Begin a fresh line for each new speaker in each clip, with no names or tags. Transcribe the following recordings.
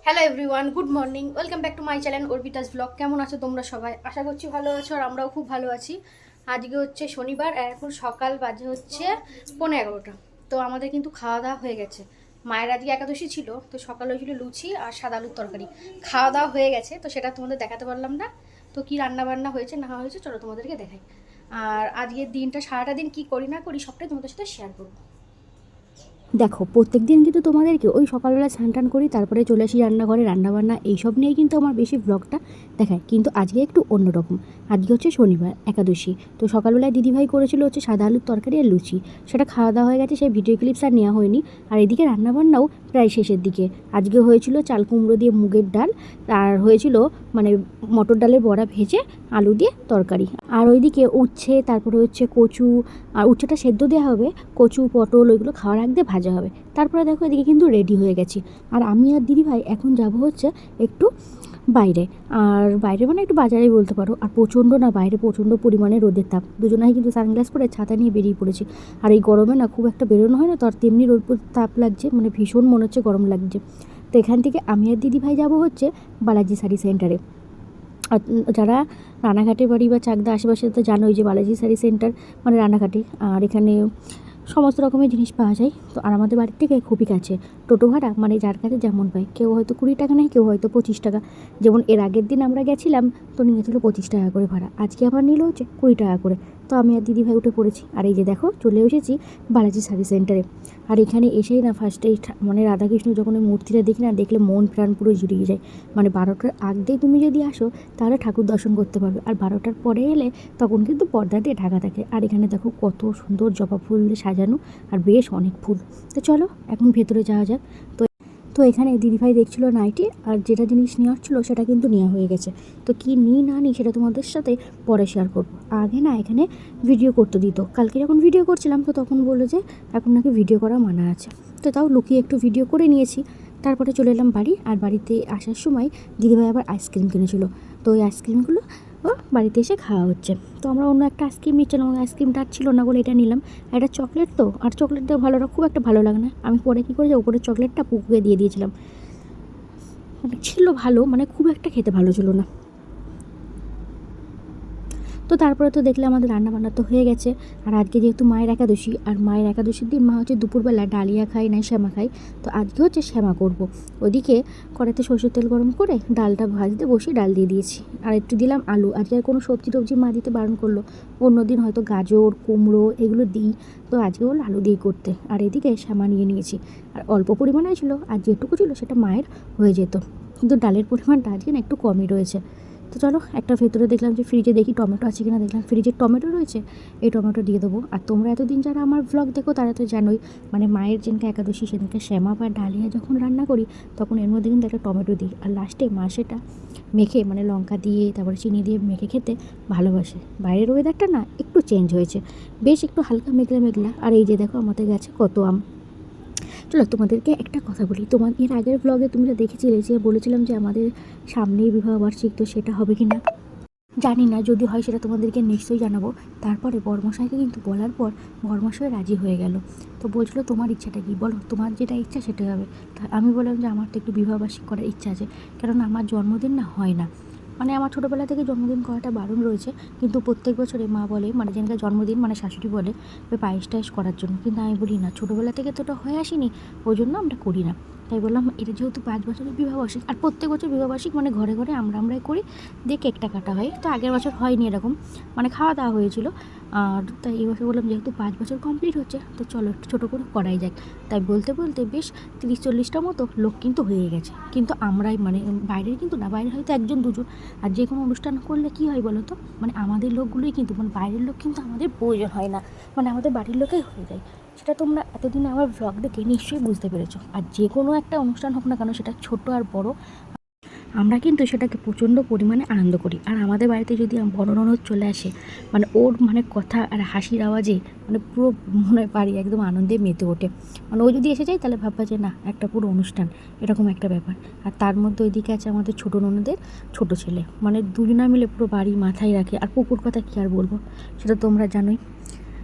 Hello everyone, good morning, welcome back to my channel Arpita's blog. কেমন আছো তোমরা সবাই? আশা করছি ভালো আছো আর আমরাও খুব ভালো আছি। আজকে হচ্ছে শনিবার আর এখন সকাল বাজে হচ্ছে 11:15। তো আমাদের কিন্তু খাওয়া দাওয়া হয়ে গেছে। মায়ের আজকে একাদশী ছিল, তো সকালে হয়েছিল লুচি আর সাদা আলুর তরকারি। খাওয়া দাওয়া হয়ে গেছে, তো সেটা তোমাদের দেখাতে পারলাম না। তো কি রান্না বান্না হয়েছে না হয়েছে চলো তোমাদেরকে দেখাই। আর আজকের দিনটা সারাটা দিন কি করি না করি সবটাই তোমাদের সাথে শেয়ার করবো।
দেখো, প্রত্যেক দিন কিন্তু তোমাদেরকে ওই সকালবেলা স্নান টান করি, তারপরে চলে আসি রান্নাঘরে, রান্নাবান্না এইসব নিয়েই কিন্তু আমার বেশি ব্লগটা দেখায়। কিন্তু আজকে একটু অন্যরকম। আজকে হচ্ছে শনিবার, একাদশী। তো সকালবেলায় দিদিভাই করেছিল হচ্ছে সাদা আলুর তরকারি আর লুচি। সেটা খাওয়া দাওয়া হয়ে গেছে, সেই ভিডিও ক্লিপস আর নেওয়া হয়নি। আর এদিকে রান্নাবান্নাও প্রায় শেষের দিকে। আজকে হয়েছিল চাল কুমড়ো দিয়ে মুগের ডাল, আর হয়েছিল মানে মটর ডালের বড়া ভেজে আলু দিয়ে তরকারি। আর ওইদিকে উচ্ছে, তারপরে হচ্ছে কচু, আর উচ্ছেটা সেদ্ধ দেওয়া হবে, কচু পটল ওইগুলো খাওয়ার আগে দিয়ে ভাজা হবে। তারপরে দেখো এদিকে কিন্তু রেডি হয়ে গেছি। আর আমি আর দিদিভাই এখন যাব হচ্ছে একটু বাইরে। আর বাইরে মানে একটু বাজারেই বলতে পারো। আর প্রচণ্ড না, বাইরে প্রচণ্ড পরিমাণে রোদের তাপ। দুজনাই কিন্তু সানগ্লাস পরে ছাতা নিয়ে বেরিয়ে পড়েছি। আর এই গরমে না খুব একটা বেরোনো হয় না, তো আর তেমনি রোদ তাপ লাগছে, মানে ভীষণ মনে হচ্ছে গরম লাগছে। তো এখান থেকে আমি আর দিদিভাই যাব হচ্ছে বালাজি শাড়ি সেন্টারে। আর যারা রানাঘাটে বাড়ি বা চাকদা আশেপাশে তো জানোই যে বালাজি শাড়ি সেন্টার মানে রানাঘাটে। আর এখানে সমস্ত রকমের জিনিস পাওয়া যায়। তো আর আমাদের বাড়ির থেকে খুবই কাছে। টোটো ভাড়া মানে যার কাছে যেমন পায়, কেউ হয়তো 20 টাকা নেয়, কেউ হয়তো 25 টাকা। যেমন এর আগের দিন আমরা গেছিলাম, তো নিয়েছিল 25 টাকা করে ভাড়া। আজকে আবার নিল হচ্ছে 20 টাকা করে। তো আমি আর দিদিভাই উঠে পড়েছি। আর এই যে দেখো চলে এসেছি বালাজি শাড়ি সেন্টারে। আর এখানে এসেই না ফার্স্টেই মানে রাধাকৃষ্ণ যখন ওই মূর্তিটা দেখি না, দেখলে মন প্রাণ পুরো জুড়িয়ে যায়। মানে 12টার আগেই তুমি যদি আসো তাহলে ঠাকুর দর্শন করতে পারবে। আর 12টার পরে এলে তখন কিন্তু পর্দা দিয়ে ঢাকা থাকে। আর এখানে দেখো কত সুন্দর জবা ফুল দিয়ে সাজানো, আর বেশ অনেক ফুল। তো চলো এখন ভেতরে যাওয়া যাক। তো তো এখানে দিদিভাই দেখছিল নাইটি, আর যেটা জিনিস নেওয়ার ছিল সেটা কিন্তু নেওয়া হয়ে গেছে। তো কি নিই না নিই সেটা তোমাদের সাথে পরে শেয়ার করবো। আগে না এখানে ভিডিও করতে দিত। কালকে যখন ভিডিও করছিলাম তো তখন বললো যে এখন নাকি ভিডিও করা মানা আছে। তো তাও লুকিয়ে একটু ভিডিও করে নিয়েছি। তারপরে চলে এলাম বাড়ি। আর বাড়িতে আসার সময় দিদিভাই আবার আইসক্রিম কিনেছিল। তো ওই আইসক্রিমগুলো বাড়িতে এসে খাওয়া হচ্ছে। তো আমরা অন্য একটা আইসক্রিম নিচ্ছিলাম, ওই আইসক্রিমটা আর ছিল না বলে এটা নিলাম। এটা চকলেট, তো আর চকলেট দিয়ে ভালো খুব একটা ভালো লাগে না। আমি পরে কী করেছি, ওপরের চকলেটটা পুকুকে দিয়ে দিয়েছিলাম। মানে ছিল ভালো, মানে খুব একটা খেতে ভালো ছিল না। তো তারপরে তো দেখলে আমাদের রান্নাবান্না তো হয়ে গেছে। আর আজকে যেহেতু মায়ের একাদশী, আর মায়ের একাদশীর দিন মা হচ্ছে দুপুরবেলা ডালিয়া খাই নাই শ্যামা খাই। তো আজকে হচ্ছে শ্যামা করব। ওদিকে কড়াইতে সরষের তেল গরম করে ডালটা ভাজতে বসিয়ে ডাল দিয়ে দিয়েছি। আর একটু দিলাম আলু। আজকে আর কোনো সবজি টবজি মা দিতে বারণ করলো। অন্যদিন হয়তো গাজর কুমড়ো এগুলো দিই, তো আজকে বললো আলু দিয়ে করতে। আর এদিকে শ্যামা নিয়ে নিয়েছি। আর অল্প পরিমাণে ছিল, আর যেটুকু ছিল সেটা মায়ের হয়ে যেত, কিন্তু ডালের পরিমাণটা আজকে না একটু কমই রয়েছে। তো চলো একটা ভেতরে দেখলাম যে ফ্রিজে দেখি টমেটো আছে কিনা, দেখলাম ফ্রিজে টমেটো রয়েছে, এই টমেটো দিয়ে দেবো। আর তোমরা এতদিন যারা আমার ব্লগ দেখো তারা তো জানোই, মানে মায়ের যেদিনকে একাদশী সেদিনকে শ্যামা বা ডালিয়া যখন রান্না করি তখন এর মধ্যে কিন্তু একটা টমেটো দিই। আর লাস্টে মা সেটা মেখে মানে লঙ্কা দিয়ে তারপরে চিনি দিয়ে মেখে খেতে ভালোবাসে। বাইরের ওয়েদারটা না একটু চেঞ্জ হয়েছে, বেশ একটু হালকা মেঘলা মেঘলা। আর এই যে দেখো আমাদের গাছে কত আম। চলো তোমাদেরকে একটা কথা বলি, তোমার এর আগের ব্লগে তুমি তো দেখেছিলে যে বলেছিলাম যে আমাদের সামনেই বিবাহবার্ষিক, তো সেটা হবে কি না জানি না। যদি হয় সেটা তোমাদেরকে নিশ্চয়ই জানাবো। তারপরে বরমশাইকে কিন্তু বলার পর বরমশাই রাজি হয়ে গেল। তো বলছিল তোমার ইচ্ছাটা কী বলো, তোমার যেটা ইচ্ছা সেটাই হবে। তা আমি বললাম যে আমার তো একটু বিবাহবার্ষিক করার ইচ্ছা আছে, কারণ আমার জন্মদিন না হয় না। মানে আমার ছোটোবেলা থেকে জন্মদিন করাটা বারণ রয়েছে, কিন্তু প্রত্যেক বছরে মা বলে মানে যেদিনকার জন্মদিন মানে শাশুড়ি বলে ওই পায়েস টায়েস করার জন্য। কিন্তু আমি বলি না, ছোটোবেলা থেকে তো ওটা হয়ে আসেনি, ওই জন্য আমরা করি না। তাই বললাম এটা যেহেতু 5 বছরের বিবাহবার্ষিক, আর প্রত্যেক বছর বিবাহবার্ষিক মানে ঘরে ঘরে আমরাই করি, দিয়ে কেকটা কাটা হয়। তো আগের বছর হয়নি এরকম, মানে খাওয়া দাওয়া হয়েছিল। আর তাই এই বছর বললাম যেহেতু 5 বছর কমপ্লিট হচ্ছে তো চলো একটু ছোটো করে করাই যাক। তাই বলতে বলতে বেশ 30-40টা মতো লোক কিন্তু হয়ে গেছে। কিন্তু আমরাই মানে বাইরের কিন্তু না, বাইরে হয়তো একজন দুজন। আর যে কোনো অনুষ্ঠান করলে কী হয় বলো তো, মানে আমাদের লোকগুলোই কিন্তু, মানে বাইরের লোক কিন্তু আমাদের প্রয়োজন হয় না, মানে আমাদের বাড়ির লোকেই হয়ে যায়। সেটা তোমরা এতদিনে আমার ব্লগ দেখে নিশ্চয়ই বুঝতে পেরেছো। আর যে কোনো একটা অনুষ্ঠান হোক না কেন, সেটা ছোট আর বড়, আমরা কিন্তু সেটাকে প্রচণ্ড পরিমাণে আনন্দ করি। আর আমাদের বাড়িতে যদি বড় ননদ চলে আসে, মানে ওর মানে কথা আর হাসির আওয়াজে মানে পুরো মনে বাড়ি একদম আনন্দে মেতে ওঠে। মানে ও যদি এসে যায় তাহলে ভাববা যে না একটা পুরো অনুষ্ঠান, এরকম একটা ব্যাপার। আর তার মধ্যে ওইদিকে আছে আমাদের ছোটো ননদের ছোটো ছেলে, মানে দুজনা মিলে পুরো বাড়ি মাথায় রাখে। আর পুকুর কথা কী আর বলবো, সেটা তোমরা জানোই।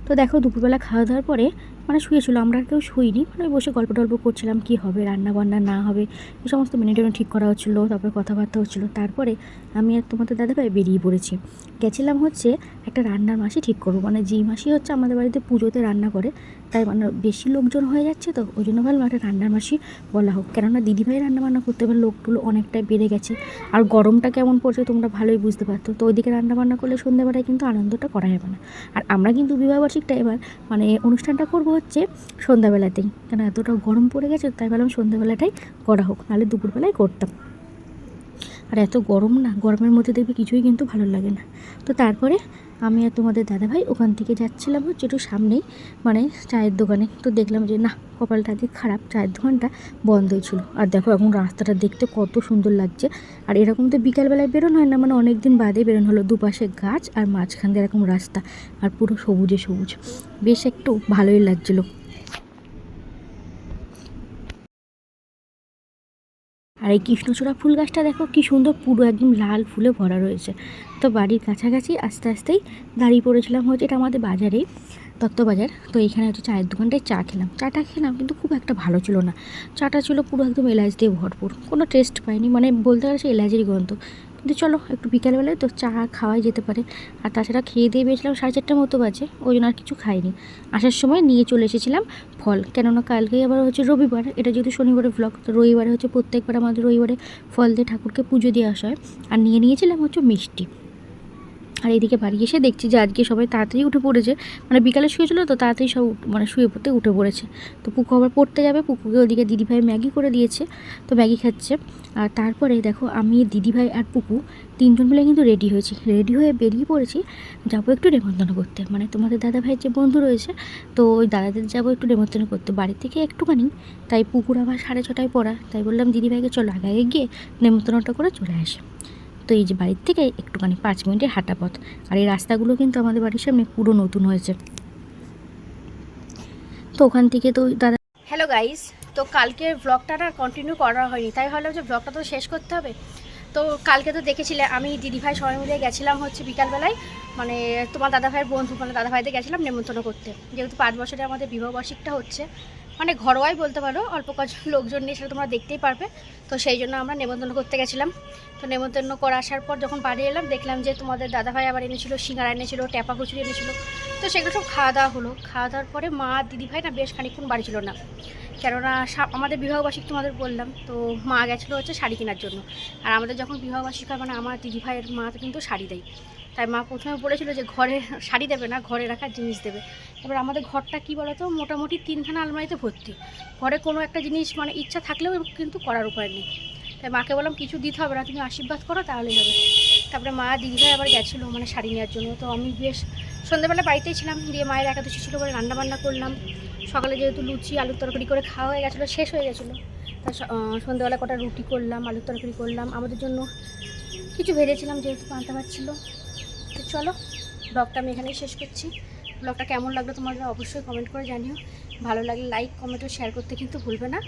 তো তো দেখো দুপুরবেলা খাওয়া দাওয়ার পরে মানে শুয়েছিল, আমরা আর কেউ শুইনি, মানে বসে গল্প টল্প করছিলাম কী হবে, রান্না বান্না না হবে এই সমস্ত মেনু টেনু ঠিক করা হচ্ছিলো, তারপরে কথাবার্তা হচ্ছিলো। তারপরে আমি আর তোমাদের দাদাভাই বেরিয়ে পড়েছি, গেছিলাম হচ্ছে একটা রান্নার মাসি ঠিক করবো, মানে যেই মাসি হচ্ছে আমাদের বাড়িতে পুজোতে রান্না করে, তাই মানে বেশি লোকজন হয়ে যাচ্ছে, তো ওই জন্য ভাবলাম একটা রান্নার মাসি বলা হোক, কেননা দিদিভাই রান্না বান্না করতে পারে, লোকগুলো অনেকটাই বেড়ে গেছে, আর গরমটা কেমন পড়ছে তোমরা ভালোই বুঝতে পারতো। তো ওইদিকে রান্না বান্না করলে সন্ধ্যাবেলায় কিন্তু আনন্দটা করা যাবে না। আর আমরা কিন্তু বিবাহবার্ষিকটা এবার মানে অনুষ্ঠানটা করবো হচ্ছে সন্ধ্যাবেলাতেই, কেন এতটা গরম পড়ে গেছে, তাই ভাবলাম সন্ধ্যাবেলাটাই করা হোক, নাহলে দুপুরবেলায় করতাম। আর এত গরম না, গরমের মধ্যে দেখবে কিছুই কিন্তু ভালো লাগে না। তো তারপরে আমি আর তোমাদের দাদাভাই ওখান থেকে যাচ্ছিলাম হচ্ছে একটু সামনেই মানে চায়ের দোকানে, তো দেখলাম যে না, কপালটা আজকে খারাপ, চায়ের দোকানটা বন্ধই ছিল। আর দেখো এখন রাস্তাটা দেখতে কত সুন্দর লাগছে, আর এরকম তো বিকালবেলায় বেরোনো হয় না, মানে অনেক দিন বাদে বেরোনো হলো, দুপাশে গাছ আর মাঝখান দিয়ে এরকম রাস্তা, আর পুরো সবুজে সবুজ, বেশ একটু ভালোই লাগছিলো। আর এই কৃষ্ণচূড়া ফুল গাছটা দেখো কি সুন্দর, পুরো একদম লাল ফুলে ভরা রয়েছে। তো বাড়ির কাছাকাছি আস্তে আস্তেই দাঁড়িয়ে পড়েছিলাম হচ্ছে, এটা আমাদের বাজারে দত্তবাজার, তো এইখানে হচ্ছে চায়ের দোকানটায় চা খেলাম, চাটা খেলাম কিন্তু খুব একটা ভালো ছিল না, চাটা ছিল পুরো একদম এলাচ দিয়ে ভরপুর, কোনো টেস্ট পাইনি, মানে বলতে গেলে সে এলাচেরই গন্ধ। কিন্তু চলো একটু বিকালবেলায় তো চা খাওয়াই যেতে পারে। আর তাছাড়া খেয়ে দিয়ে বেরিয়েছিলাম 4:30টার মতো বাজে, ওই জন্য আর কিছু খাইনি। আসার সময় নিয়ে চলে এসেছিলাম ফল, কেননা কালকেই আবার হচ্ছে রবিবার, এটা যেহেতু শনিবারের ব্লগ, তো রবিবারে হচ্ছে প্রত্যেকবার আমাদের রবিবারে ফল দিয়ে ঠাকুরকে পুজো দিয়ে আসা হয়। আর নিয়েছিলাম হচ্ছে মিষ্টি। আর এইদিকে বাড়ি এসে দেখছি যে আজকে সবাই তাড়াতাড়ি উঠে পড়েছে, মানে বিকালে শুয়েছিল তো তাড়াতাড়ি সব মানে শুয়ে পড়তে উঠে পড়েছে। তো পুকু আবার পড়তে যাবে, পুকুকে ওদিকে দিদিভাই ম্যাগি করে দিয়েছে, তো ম্যাগি খাচ্ছে। আর তারপরে দেখো আমি দিদিভাই আর পুকু 3জন মিলে কিন্তু রেডি হয়েছি, রেডি হয়ে বেরিয়ে পড়েছি, যাবো একটু নেমন্তন্ন করতে, মানে তোমাদের দাদাভাইয়ের যে বন্ধু রয়েছে, তো ওই দাদাদের যাবো একটু নেমন্তন্ন করতে বাড়ি থেকে একটুখানি। তাই পুকুর আবার 6:30টায় পড়া, তাই বললাম দিদিভাইকে চলো আগে গিয়ে নেমন্তন্নটা করে চলে আসে। তো এই যে বাড়ির থেকে একটুখানি 5 মিনিটের হাঁটা পথ, আর এই রাস্তাগুলো কিন্তু আমাদের বাড়ির সামনে পুরো নতুন হয়েছে। তো ওখান থেকে তো দাদা,
হ্যালো গাইস, তো কালকের ব্লগটা আর কন্টিনিউ করা হয়নি, তাই ভাবলাম যে ব্লগটা তো শেষ করতে হবে। তো কালকে তো দেখেছিলে আমি দিদিভাই সবাই মিলে গেছিলাম হচ্ছে বিকালবেলায়, মানে তোমার দাদাভাইয়ের বন্ধু মানে দাদাভাইদের গেছিলাম নেমন্তন্ন করতে, যেহেতু 5 বছরে আমাদের বিবাহবার্ষিকটা হচ্ছে, মানে ঘরোয়াই বলতে পারো, অল্প কজন লোকজন নিয়ে সেটা তোমরা দেখতেই পারবে। তো সেই জন্য আমরা নেমন্তন্ন করতে গেছিলাম। তো নেমন্তন্ন করে আসার পর যখন বাড়ি এলাম দেখলাম যে তোমাদের দাদাভাই আবার এনেছিলো সিঙ্গারা, এনেছিলো ট্যাপা কচুরি এনেছিলো। তো সেগুলো সব খাওয়া দাওয়া হলো। খাওয়া দাওয়ার পরে মা দিদিভাই না বেশ খানিকক্ষণ বাড়ি ছিল না, কেননা আমাদের বিবাহবার্ষিক তোমাদের বললাম, তো মা গেছিলো হচ্ছে শাড়ি কেনার জন্য। আর আমাদের যখন বিবাহবার্ষিক হয় মানে আমার দিদিভাইয়ের মা তো কিন্তু শাড়ি দেয়, তাই মা প্রথমে বলেছিল যে ঘরে শাড়ি দেবে না, ঘরে রাখার জিনিস দেবে। এবার আমাদের ঘরটা কী বলো তো, মোটামুটি 3খানা আলমারিতে ভর্তি, ঘরে কোনো একটা জিনিস মানে ইচ্ছা থাকলেও কিন্তু করার উপায় নেই। তাই মাকে বললাম কিছু দিতে হবে না, তুমি আশীর্বাদ করো তাহলেই হবে। তারপরে মা দিদিভাই আবার গেছিলো মানে শাড়ি নেওয়ার জন্য। তো আমি বেশ সন্ধ্যাবেলা বাড়িতেই ছিলাম, দিয়ে মায়ের একাদশী ছিল বলে রান্নাবান্না করলাম। সকালে যেহেতু লুচি আলুর তরকারি করে খাওয়া হয়ে গেছিলো, শেষ হয়ে গেছিলো, তা সন্ধ্যাবেলা কটা রুটি করলাম, আলুর তরকারি করলাম, আমাদের জন্য কিছু ভেজেছিলাম যেহেতু পান্তা ভাত ছিল। তো চলো ব্লগটা আমি এখানেই শেষ করছি। ব্লগটা কেমন লাগলো তোমাদের অবশ্যই কমেন্ট করে জানিও, ভালো লাগলে লাইক কমেন্ট ও শেয়ার করতে কিন্তু ভুলবে না।